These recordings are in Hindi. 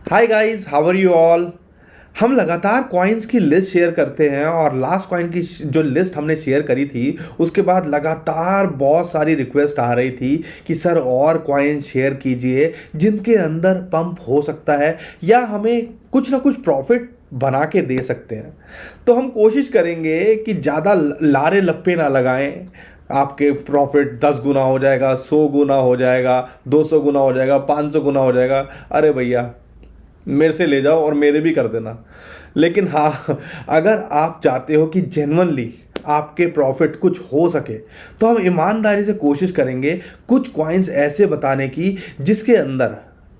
Hi guys, how are you all. हम लगातार कॉइन्स की लिस्ट शेयर करते हैं और लास्ट कॉइन की जो लिस्ट हमने शेयर करी थी उसके बाद लगातार बहुत सारी रिक्वेस्ट आ रही थी कि सर और कॉइन शेयर कीजिए जिनके अंदर पंप हो सकता है या हमें कुछ ना कुछ प्रॉफिट बना के दे सकते हैं। तो हम कोशिश करेंगे कि ज़्यादा लारे लप्पे ना लगाएं। आपके प्रॉफिट 10 गुना हो जाएगा, 100 गुना हो जाएगा, 200 गुना हो जाएगा, 500 गुना हो जाएगा। अरे भैया, मेरे से ले जाओ और मेरे भी कर देना। लेकिन हाँ, अगर आप चाहते हो कि जेन्युइनली आपके प्रॉफिट कुछ हो सके तो हम ईमानदारी से कोशिश करेंगे कुछ कॉइन्स ऐसे बताने की जिसके अंदर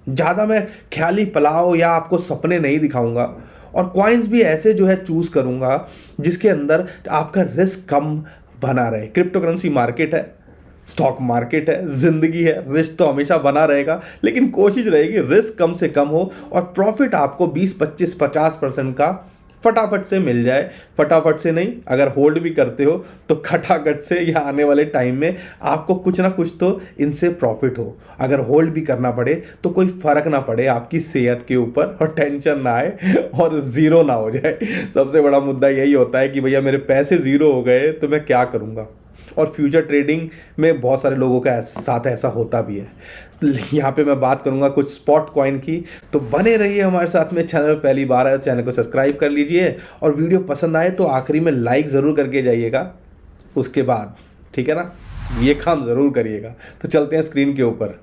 ज़्यादा मैं ख्याली पुलाव या आपको सपने नहीं दिखाऊंगा, और कॉइन्स भी ऐसे जो है चूज़ करूंगा जिसके अंदर आपका रिस्क कम बना रहे। क्रिप्टो करेंसी मार्केट है, स्टॉक मार्केट है, जिंदगी है, रिस्क तो हमेशा बना रहेगा, लेकिन कोशिश रहेगी रिस्क कम से कम हो और प्रॉफिट आपको 20-25-50% का फटाफट से मिल जाए। फटाफट से नहीं, अगर होल्ड भी करते हो तो खटाखट से, या आने वाले टाइम में आपको कुछ ना कुछ तो इनसे प्रॉफिट हो। अगर होल्ड भी करना पड़े तो कोई फर्क ना पड़े आपकी सेहत के ऊपर और टेंशन ना आए और ज़ीरो ना हो जाए। सबसे बड़ा मुद्दा यही होता है कि भैया मेरे पैसे ज़ीरो हो गए तो मैं क्या करूँगा। और फ्यूचर ट्रेडिंग में बहुत सारे लोगों का साथ ऐसा होता भी है। तो यहाँ पे मैं बात करूँगा कुछ स्पॉट कॉइन की, तो बने रहिए हमारे साथ में। चैनल पहली बार आए तो चैनल को सब्सक्राइब कर लीजिए और वीडियो पसंद आए तो आखिरी में लाइक ज़रूर करके जाइएगा। उसके बाद ठीक है ना, ये काम ज़रूर करिएगा। तो चलते हैं स्क्रीन के ऊपर।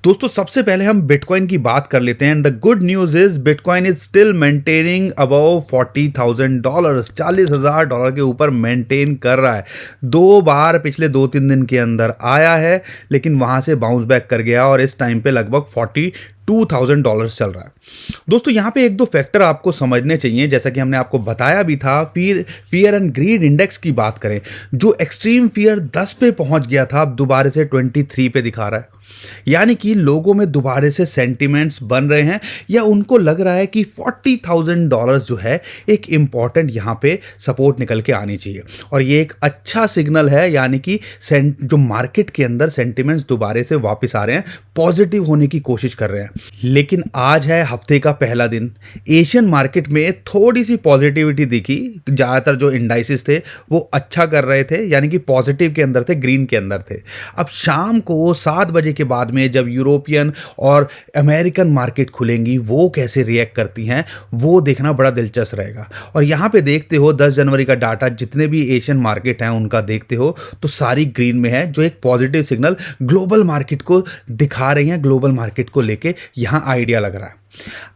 दोस्तों सबसे पहले हम बिटकॉइन की बात कर लेते हैं। The good news is bitcoin is still maintaining above $40,000, $40,000 के ऊपर मेंटेन कर रहा है। 2 बार पिछले 2-3 दिन के अंदर आया है, लेकिन वहां से बाउंस बैक कर गया और इस टाइम पे लगभग $42,000 चल रहा है। दोस्तों यहाँ पे 1-2 फैक्टर आपको समझने चाहिए, जैसा कि हमने आपको बताया भी था। फियर एंड ग्रीड इंडेक्स की बात करें, जो एक्सट्रीम फियर 10 पे पहुंच गया था, अब दोबारा से 23 पे दिखा रहा है। यानी कि लोगों में दोबारा से सेंटिमेंट्स बन रहे हैं, या उनको लग रहा है कि $40,000 जो है एक इंपॉर्टेंट यहाँ पे सपोर्ट निकल के आनी चाहिए, और ये एक अच्छा सिग्नल है। यानी कि जो मार्केट के अंदर सेंटिमेंट्स दोबारा से वापस आ रहे हैं, पॉजिटिव होने की कोशिश कर रहे हैं। लेकिन आज है हफ्ते का पहला दिन। एशियन मार्केट में थोड़ी सी पॉजिटिविटी दिखी। ज़्यादातर जो इंडाइसिस थे वो अच्छा कर रहे थे, यानी कि पॉजिटिव के अंदर थे, ग्रीन के अंदर थे। अब शाम को 7 बजे के बाद में जब यूरोपियन और अमेरिकन मार्केट खुलेंगी, वो कैसे रिएक्ट करती हैं वो देखना बड़ा दिलचस्प रहेगा। और यहाँ पे देखते हो 10 जनवरी का डाटा, जितने भी एशियन मार्केट हैं उनका देखते हो तो सारी ग्रीन में है, जो एक पॉजिटिव सिग्नल ग्लोबल मार्केट को दिखा रही हैं। ग्लोबल मार्केट को लेके यहाँ आइडिया लग रहा है।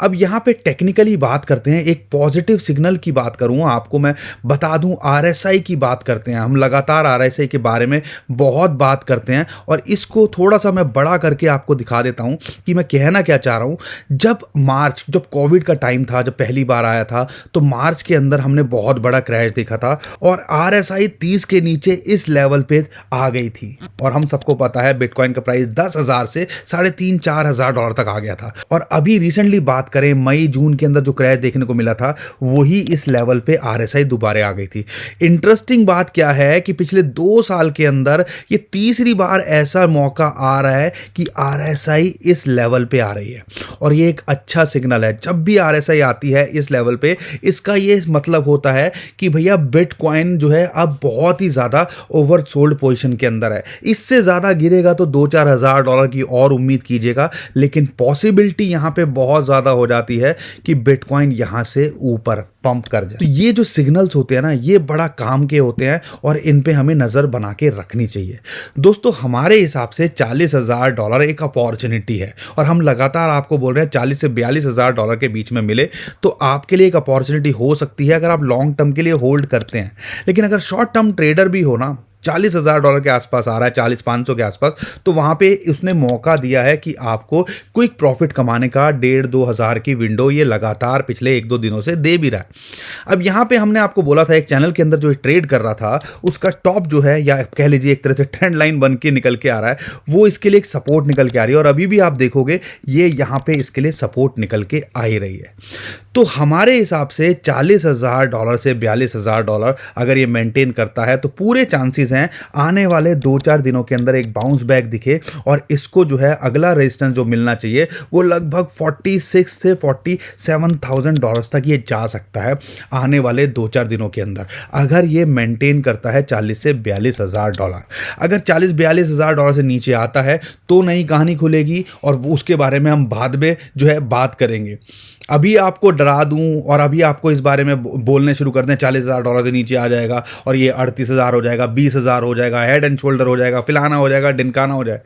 अब यहाँ पे टेक्निकली बात करते हैं, एक पॉजिटिव सिग्नल की बात करूँ आपको मैं बता दूं, आरएसआई की बात करते हैं। हम लगातार आरएसआई के बारे में बहुत बात करते हैं, और इसको थोड़ा सा मैं बड़ा करके आपको दिखा देता हूं कि मैं कहना क्या चाह रहा हूं। जब कोविड का टाइम था, जब पहली बार आया था, तो मार्च के अंदर हमने बहुत बड़ा क्रैश देखा था और आरएसआई 30 के नीचे इस लेवल पे आ गई थी। और हम सबको पता है बिटकॉइन का प्राइस 10,000 से $3,500-4,000 तक आ गया था। और अभी रिसेंटली बात करें, मई जून के अंदर जो क्रैश देखने को मिला था, वही इस लेवल पे आरएसआई दोबारा आ गई थी। इंटरेस्टिंग बात क्या है कि पिछले 2 साल के अंदर ये तीसरी बार ऐसा मौका आ रहा है कि आरएसआई इस लेवल पे आ रही है, और ये एक अच्छा सिग्नल है। जब भी आरएसआई आती है इस लेवल पे, इसका ये मतलब होता है कि भैया बिटकॉइन जो है अब बहुत ही ज़्यादा ओवरसोल्ड पोजीशन के अंदर है। इससे ज़्यादा गिरेगा तो $2-4,000 की और उम्मीद कीजिएगा, लेकिन पॉसिबिलिटी यहाँ पे बहुत ज़्यादा हो जाती है कि बिटकॉइन यहाँ से ऊपर पंप कर जाए। तो ये जो सिग्नल्स होते हैं ना, ये बड़ा काम के होते हैं और इन पे हमें नज़र बना के रखनी चाहिए। दोस्तों हमारे हिसाब से $40,000 एक अपॉर्चुनिटी है, और हम लगातार आपको बोल रहे हैं $40,000 से $42,000 के बीच में मिले तो आपके लिए एक अपॉर्चुनिटी हो सकती है, अगर आप लॉन्ग टर्म के लिए होल्ड करते हैं। लेकिन अगर शॉर्ट टर्म ट्रेडर भी हो ना, $40,000 के आसपास आ रहा है, 40-500 के आसपास, तो वहाँ पे उसने मौका दिया है कि आपको क्विक प्रॉफिट कमाने का 1,500-2 हज़ार की विंडो ये लगातार पिछले 1-2 दिनों से दे भी रहा है। अब यहाँ पे हमने आपको बोला था, एक चैनल के अंदर जो ट्रेड कर रहा था उसका टॉप जो है, या कह लीजिए एक तरह से ट्रेंड लाइन बन के निकल के आ रहा है, वो इसके लिए एक सपोर्ट निकल के आ रही है, और अभी भी आप देखोगे ये यहाँ पे इसके लिए सपोर्ट निकल के आ ही रही है। तो हमारे हिसाब से $40,000 से $42,000 अगर ये मेंटेन करता है तो पूरे चांसेस हैं आने वाले 2-4 दिनों के अंदर एक बाउंस बैक दिखे और इसको जो है अगला रेजिस्टेंस जो मिलना चाहिए वो लगभग 46 से $47,000 तक ये जा सकता है आने वाले 2-4 दिनों के अंदर, अगर ये मेंटेन करता है 40 से $42,000। अगर 40-42,000 से नीचे आता है तो नई कहानी खुलेगी और उसके बारे में हम बाद में जो है बात करेंगे। अभी आपको डरा दूं और अभी आपको इस बारे में बोलने शुरू कर दें $40,000 से नीचे आ जाएगा और ये 38,000 हो जाएगा, 20,000 हो जाएगा, हेड एंड शोल्डर हो जाएगा, फिलाना हो जाएगा, डिनकाना हो जाए,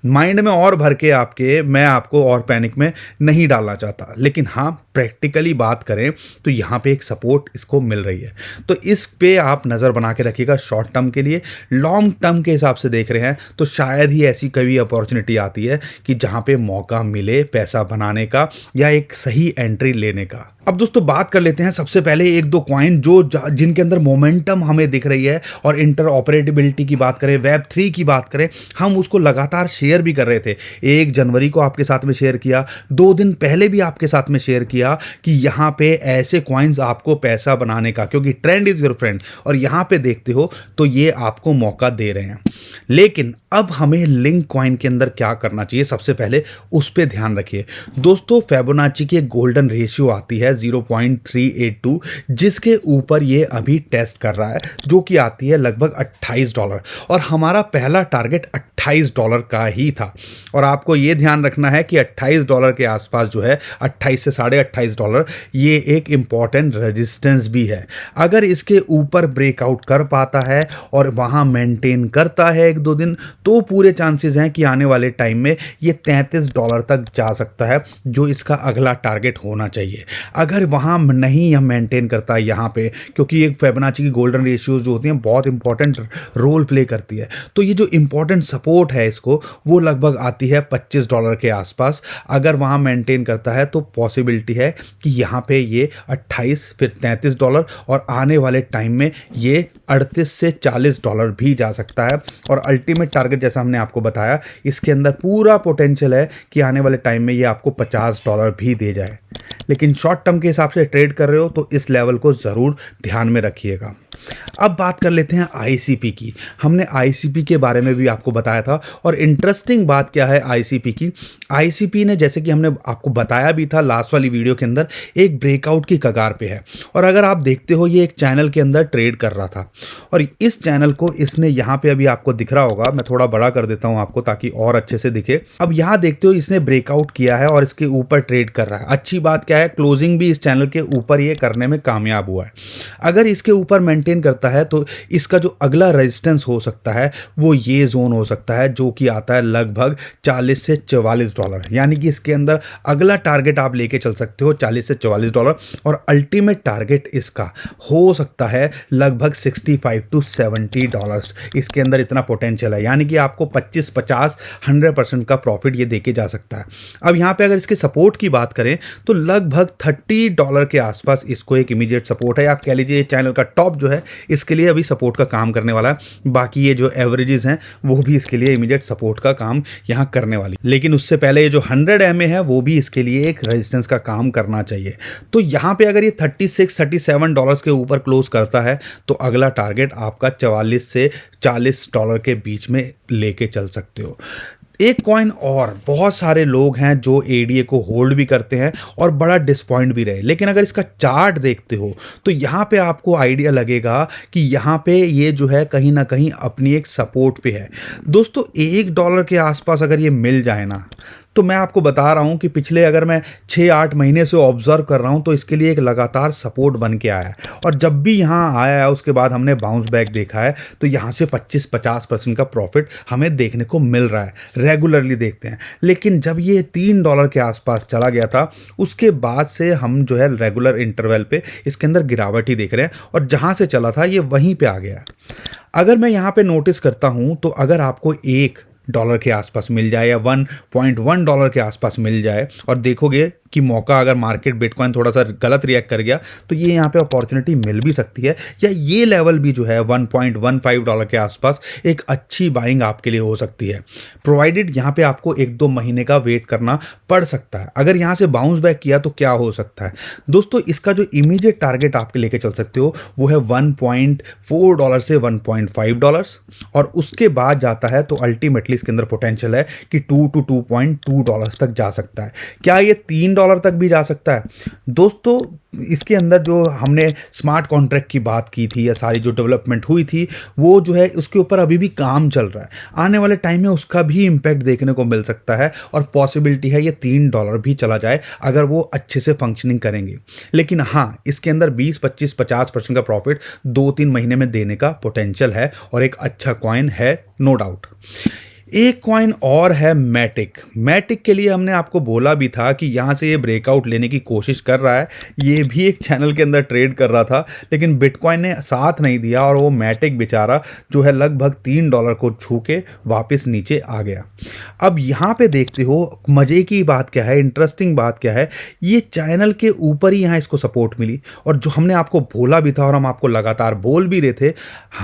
माइंड में और भर के मैं आपको और पैनिक में नहीं डालना चाहता। लेकिन हाँ, प्रैक्टिकली बात करें तो यहाँ पे एक सपोर्ट इसको मिल रही है, तो इस पे आप नज़र बना के रखिएगा शॉर्ट टर्म के लिए। लॉन्ग टर्म के हिसाब से देख रहे हैं तो शायद ही ऐसी कभी अपॉर्चुनिटी आती है कि जहाँ पे मौका मिले पैसा बनाने का या एक सही एंट्री लेने का। अब दोस्तों बात कर लेते हैं सबसे पहले एक दो कॉइन जिनके अंदर मोमेंटम हमें दिख रही है, और इंटर ऑपरेटेबिलिटी की बात करें, वेब 3 की बात करें, हम उसको लगातार शेयर भी कर रहे थे। 1 जनवरी को आपके साथ में शेयर किया, 2 दिन पहले भी आपके साथ में शेयर किया कि यहाँ पे ऐसे कॉइन्स आपको पैसा बनाने का, क्योंकि ट्रेंड इज योर फ्रेंड, और यहाँ पे देखते हो तो ये आपको मौका दे रहे हैं। लेकिन अब हमें लिंक कॉइन के अंदर क्या करना चाहिए, सबसे पहले उस पर ध्यान रखिए दोस्तों। फिबोनाची की एक गोल्डन रेशियो आती है 0.382, जिसके ऊपर ये अभी टेस्ट कर रहा है, जो कि आती है लगभग $28, और हमारा पहला टारगेट $28 का ही था। और आपको ये ध्यान रखना है कि $28 के आसपास जो है 28 से $28.5 ये एक इंपॉर्टेंट रेजिस्टेंस भी है। अगर इसके ऊपर ब्रेकआउट कर पाता है और वहां मेंटेन करता है 1-2 दिन, तो पूरे चांसेस हैं कि आने वाले टाइम में ये $33 तक जा सकता है, जो इसका अगला टारगेट होना चाहिए। अगर वहाँ नहीं हम मेंटेन करता है यहाँ पे, क्योंकि एक फिबोनाची की गोल्डन रेशियोज जो होती हैं बहुत इंपॉर्टेंट रोल प्ले करती है, तो ये जो इंपॉर्टेंट सपोर्ट है इसको वो लगभग आती है $25 के आसपास। अगर वहाँ मेंटेन करता है तो पॉसिबिलिटी है कि यहाँ पे ये 28 फिर $33 और आने वाले टाइम में ये 38 से $40 भी जा सकता है। और अल्टीमेट टारगेट जैसा हमने आपको बताया, इसके अंदर पूरा पोटेंशियल है कि आने वाले टाइम में ये आपको $50 भी दे जाए। लेकिन शॉर्ट टर्म के हिसाब से ट्रेड कर रहे हो तो इस लेवल को ज़रूर ध्यान में रखिएगा। अब बात कर लेते हैं आईसीपी की। हमने आईसीपी के बारे में भी आपको बताया था, और इंटरेस्टिंग बात क्या है आईसीपी की, आईसीपी ने जैसे कि हमने आपको बताया भी था लास्ट वाली वीडियो के अंदर, एक ब्रेकआउट की कगार पे है। और अगर आप देखते हो ये एक चैनल के अंदर ट्रेड कर रहा था, और इस चैनल को इसने यहाँ पे अभी आपको दिख रहा होगा, मैं थोड़ा बड़ा कर देता हूँ आपको ताकि और अच्छे से दिखे। अब यहाँ देखते हो इसने ब्रेकआउट किया है और इसके ऊपर ट्रेड कर रहा है। अच्छी बात क्या है, क्लोजिंग भी इस चैनल के ऊपर ये करने में कामयाब हुआ है। अगर इसके ऊपर मेंटेन करता है तो इसका जो अगला रेजिस्टेंस हो सकता है वो ये जोन हो सकता है, जो कि आता है लगभग $40 से $44। यानी कि इसके अंदर अगला टारगेट आप लेके चल सकते हो $40 से $44, और अल्टीमेट टारगेट इसका हो सकता है लगभग $65 to $70। इसके अंदर इतना पोटेंशियल है, यानी कि आपको 25, 50, 100% का प्रॉफिट ये देके जा सकता है। अब यहाँ पे अगर इसके सपोर्ट की बात करें तो लगभग $30 के आसपास इसको एक इमीडिएट सपोर्ट है। आप कह लीजिए चैनल का टॉप जो है इसके लिए अभी सपोर्ट का काम करने वाला है। बाकी ये जो एवरेजेस हैं वो भी इसके लिए इमीडिएट सपोर्ट का काम यहाँ करने वाली, लेकिन उससे पहले ये जो 100 MA है वो भी इसके लिए एक रेजिस्टेंस का काम करना चाहिए। तो यहाँ पे अगर ये $36-37 के ऊपर क्लोज करता है तो अगला टारगेट आपका $44 से $40 के बीच में लेके चल सकते हो। एक कॉइन और, बहुत सारे लोग हैं जो एडीए को होल्ड भी करते हैं और बड़ा डिसपॉइंट भी रहे, लेकिन अगर इसका चार्ट देखते हो तो यहाँ पे आपको आइडिया लगेगा कि यहाँ पे ये जो है कहीं ना कहीं अपनी एक सपोर्ट पे है। दोस्तों $1 के आसपास अगर ये मिल जाए ना, तो मैं आपको बता रहा हूँ कि पिछले अगर मैं 6-8 महीने से ऑब्जर्व कर रहा हूँ तो इसके लिए एक लगातार सपोर्ट बन के आया है, और जब भी यहाँ आया है उसके बाद हमने बाउंस बैक देखा है, तो यहाँ से 25-50% का प्रॉफिट हमें देखने को मिल रहा है, रेगुलरली देखते हैं। लेकिन जब ये $3 के आसपास चला गया था उसके बाद से हम जो है रेगुलर इंटरवल पे इसके अंदर गिरावट ही देख रहे हैं, और जहाँ से चला था ये वहीं पर आ गया। अगर मैं यहाँ पर नोटिस करता हूँ तो अगर आपको $1 के आसपास मिल जाए या $1.1 के आसपास मिल जाए, और देखोगे कि मौका, अगर मार्केट बिटकॉइन थोड़ा सा गलत रिएक्ट कर गया तो ये यहाँ पे अपॉर्चुनिटी मिल भी सकती है, या ये लेवल भी जो है $1.15 के आसपास एक अच्छी बाइंग आपके लिए हो सकती है, प्रोवाइडेड यहाँ पे आपको 1-2 महीने का वेट करना पड़ सकता है। अगर यहाँ से बाउंस बैक किया तो क्या हो सकता है दोस्तों, इसका जो इमीडिएट टारगेट आपके लेके चल सकते हो वो है $1.4 से $1.5, और उसके बाद जाता है तो अल्टीमेटली इसके अंदर पोटेंशियल है कि $2 to $2.2 तक जा सकता है। क्या ये $3 तक भी जा सकता है दोस्तों? इसके अंदर जो हमने स्मार्ट कॉन्ट्रैक्ट की बात की थी या सारी जो डेवलपमेंट हुई थी वो जो है उसके ऊपर अभी भी काम चल रहा है। आने वाले टाइम में उसका भी इम्पैक्ट देखने को मिल सकता है, और पॉसिबिलिटी है ये $3 भी चला जाए अगर वो अच्छे से फंक्शनिंग करेंगे। लेकिन हाँ, इसके अंदर 20, 25, 50% का प्रॉफिट 2-3 महीने में देने का पोटेंशियल है, और एक अच्छा कॉइन है, नो डाउट। एक कॉइन और है मैटिक। मैटिक के लिए हमने आपको बोला भी था कि यहाँ से ये ब्रेकआउट लेने की कोशिश कर रहा है, ये भी एक चैनल के अंदर ट्रेड कर रहा था, लेकिन बिटकॉइन ने साथ नहीं दिया और वो मैटिक बेचारा जो है लगभग $3 को छू के वापस नीचे आ गया। अब यहाँ पे देखते हो मज़े की बात क्या है, इंटरेस्टिंग बात क्या है, ये चैनल के ऊपर ही यहाँ इसको सपोर्ट मिली, और जो हमने आपको बोला भी था और हम आपको लगातार बोल भी रहे थे,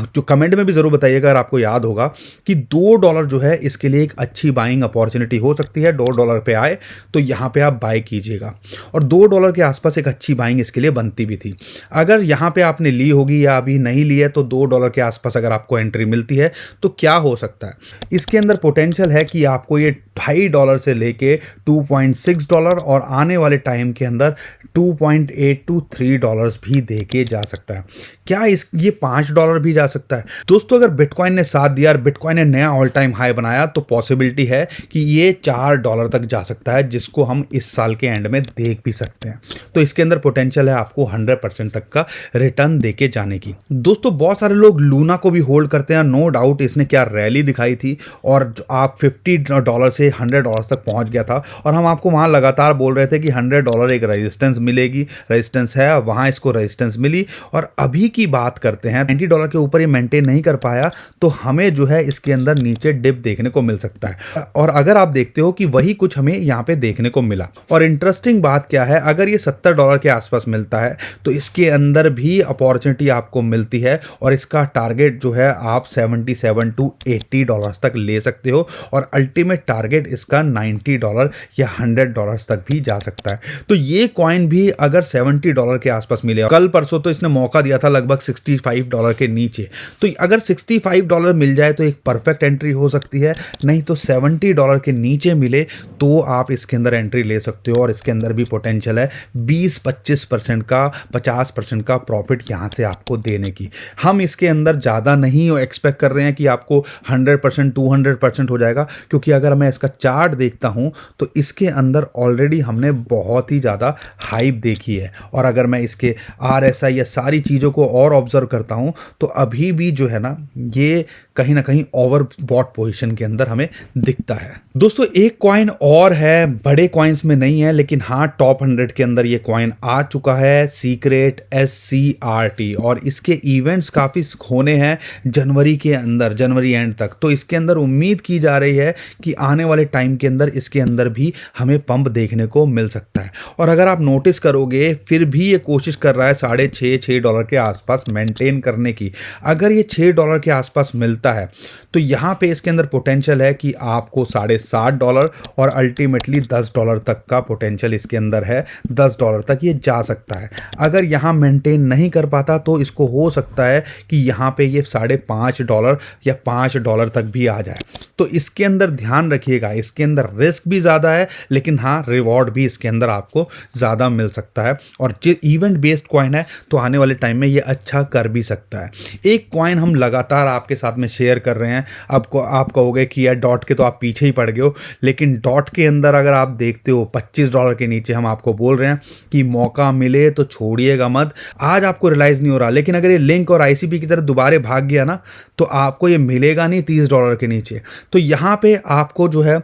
जो कमेंट में भी ज़रूर बताइएगा अगर आपको याद होगा, कि $2 जो है इसके लिए एक अच्छी बाइंग अपॉर्चुनिटी हो सकती है। $2 पे आए तो यहाँ पे आप बाय कीजिएगा, और $2 के आसपास एक अच्छी बाइंग इसके लिए बनती भी थी। अगर यहाँ पे आपने ली होगी या अभी नहीं ली है तो $2 के आसपास अगर आपको एंट्री मिलती है तो क्या हो सकता है, इसके अंदर पोटेंशियल है कि आपको ये $2.5 से लेके $2.6 और आने वाले टाइम के अंदर $2.8 to $3 भी दे के जा सकता है। क्या ये $5 भी जा सकता है दोस्तों? अगर बिटकॉइन ने साथ दिया और बिटकॉइन ने नया ऑल टाइम हाई बनाया तो पॉसिबिलिटी है कि ये $4 तक जा सकता है, जिसको हम इस साल के एंड में देख भी सकते हैं। तो इसके अंदर पोटेंशियल है आपको 100% तक का रिटर्न देके जाने की। दोस्तों बहुत सारे लोग लूना को भी होल्ड करते हैं, नो डाउट इसने क्या रैली दिखाई थी, और आप $50 से $100 तक पहुंच गया था, और हम आपको वहां लगातार बोल रहे थे कि $100 एक रेजिस्टेंस मिलेगी, रेजिस्टेंस है, वहां इसको रेजिस्टेंस मिली। और अभी की बात करते हैं, $90 के ऊपर ये मेंटेन नहीं कर पाया तो हमें जो है इसके अंदर नीचे डिप देखने को मिल सकता है, और अगर आप देखते हो कि वही कुछ हमें यहाँ पे देखने को मिला। और इंटरेस्टिंग बात क्या है, अगर ये $70 के आसपास मिलता है तो इसके अंदर भी अपॉर्चुनिटी आपको मिलती है, और इसका टारगेट जो है आप $77 to $80 तक ले सकते हो, और अल्टीमेट टारगेट इसका $90 या $100 तक भी जा सकता है। तो ये कॉइन भी अगर $70 के आसपास मिले, कल परसों तो इसने मौका दिया था लगभग $65 के नीचे, तो अगर $65 मिल जाए तो एक परफेक्ट एंट्री हो सकती है, नहीं तो $70 के नीचे मिले तो आप इसके अंदर एंट्री ले सकते हो, और इसके अंदर भी पोटेंशियल है 20-25% का, 50% का प्रॉफिट यहाँ से आपको देने की। हम इसके अंदर ज़्यादा नहीं एक्सपेक्ट कर रहे हैं कि आपको 100% 200% हो जाएगा, क्योंकि अगर मैं इसका चार्ट देखता हूँ तो इसके अंदर ऑलरेडी हमने बहुत ही ज़्यादा हाइप देखी है, और अगर मैं इसके RSI या सारी चीज़ों को और ऑब्जर्व करता हूँ तो अभी भी जो है ना ये कहीं ना कहीं ओवरबॉट पोजीशन के अंदर हमें दिखता है। दोस्तों एक कॉइन और है, बड़े कॉइन्स में नहीं है लेकिन हाँ टॉप 100 के अंदर ये कॉइन आ चुका है, सीक्रेट SCRT, और इसके इवेंट्स काफ़ी होने हैं जनवरी के अंदर, जनवरी एंड तक। तो इसके अंदर उम्मीद की जा रही है कि आने वाले टाइम के अंदर इसके अंदर भी हमें पंप देखने को मिल सकता है। और अगर आप नोटिस करोगे फिर भी ये कोशिश कर रहा है $6.5 के आसपास मेंटेन करने की। अगर ये $6 के आसपास मिलता है तो यहाँ पे इसके अंदर पोटेंशियल है कि आपको $7.5 और अल्टीमेटली $10 तक का पोटेंशियल इसके अंदर है, $10 तक ये जा सकता है। अगर यहाँ मेंटेन नहीं कर पाता तो इसको हो सकता है कि यहाँ पे ये $5.5 या $5 तक भी आ जाए। तो इसके अंदर ध्यान रखिएगा, इसके अंदर रिस्क भी ज़्यादा है लेकिन हाँ रिवॉर्ड भी इसके अंदर आपको ज़्यादा मिल सकता है, और जो इवेंट बेस्ड कॉइन है तो आने वाले टाइम में ये अच्छा कर भी सकता है। एक कॉइन हम लगातार आपके साथ में शेयर कर रहे हैं, आपको आप कहोगे कि यार डॉट के तो आप पीछे ही पड़ गए हो, लेकिन डॉट के अंदर अगर आप देखते हो $25 के नीचे हम आपको बोल रहे हैं कि मौका मिले तो छोड़िएगा मत। आज आपको रियलाइज़ नहीं हो रहा, लेकिन अगर ये लिंक और ICP की तरह दोबारा भाग गया ना तो आपको ये मिलेगा नहीं $30 के नीचे। तो यहाँ पे आपको जो है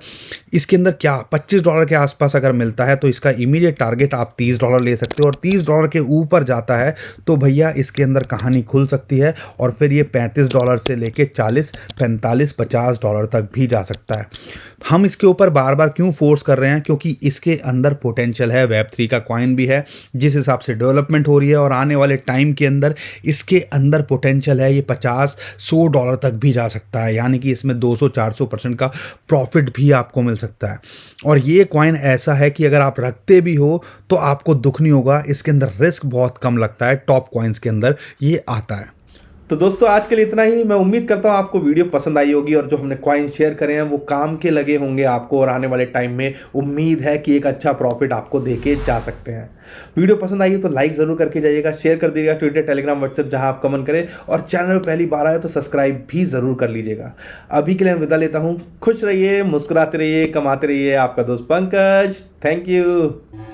इसके अंदर क्या $25 के आसपास अगर मिलता है तो इसका इमीडिएट टारगेट आप $30 ले सकते हो, और $30 के ऊपर जाता है तो भैया इसके अंदर कहानी खुल सकती है, और फिर ये $35 से लेके $40, $45, $50 $200 तक भी जा सकता है। हम इसके ऊपर बार बार क्यों फोर्स कर रहे हैं, क्योंकि इसके अंदर पोटेंशियल है। वेब3 का कॉइन भी है, जिस हिसाब से डेवलपमेंट हो रही है और आने वाले टाइम के अंदर इसके अंदर पोटेंशियल है, ये $50-100 तक भी जा सकता है। यानी कि इसमें 200-400% का प्रॉफिट भी आपको मिल सकता है। और ये कॉइन ऐसा है कि अगर आप रखते भी हो तो आपको दुख नहीं होगा, इसके अंदर रिस्क बहुत कम लगता है, टॉप कॉइन्स के अंदर ये आता है। तो दोस्तों आज के लिए इतना ही। मैं उम्मीद करता हूँ आपको वीडियो पसंद आई होगी और जो हमने कॉइन शेयर करे हैं वो काम के लगे होंगे आपको, और आने वाले टाइम में उम्मीद है कि एक अच्छा प्रॉफिट आपको देके जा सकते हैं। वीडियो पसंद आई है तो लाइक ज़रूर करके जाइएगा, शेयर कर दीजिएगा ट्विटर, टेलीग्राम, व्हाट्सएप जहां आप कमेंट करें, और चैनल पर पहली बार आए तो सब्सक्राइब भी ज़रूर कर लीजिएगा। अभी के लिए मैं विदा लेता हूँ। खुश रहिए, मुस्कुराते रहिए, कमाते रहिए। आपका दोस्त पंकज। Thank you.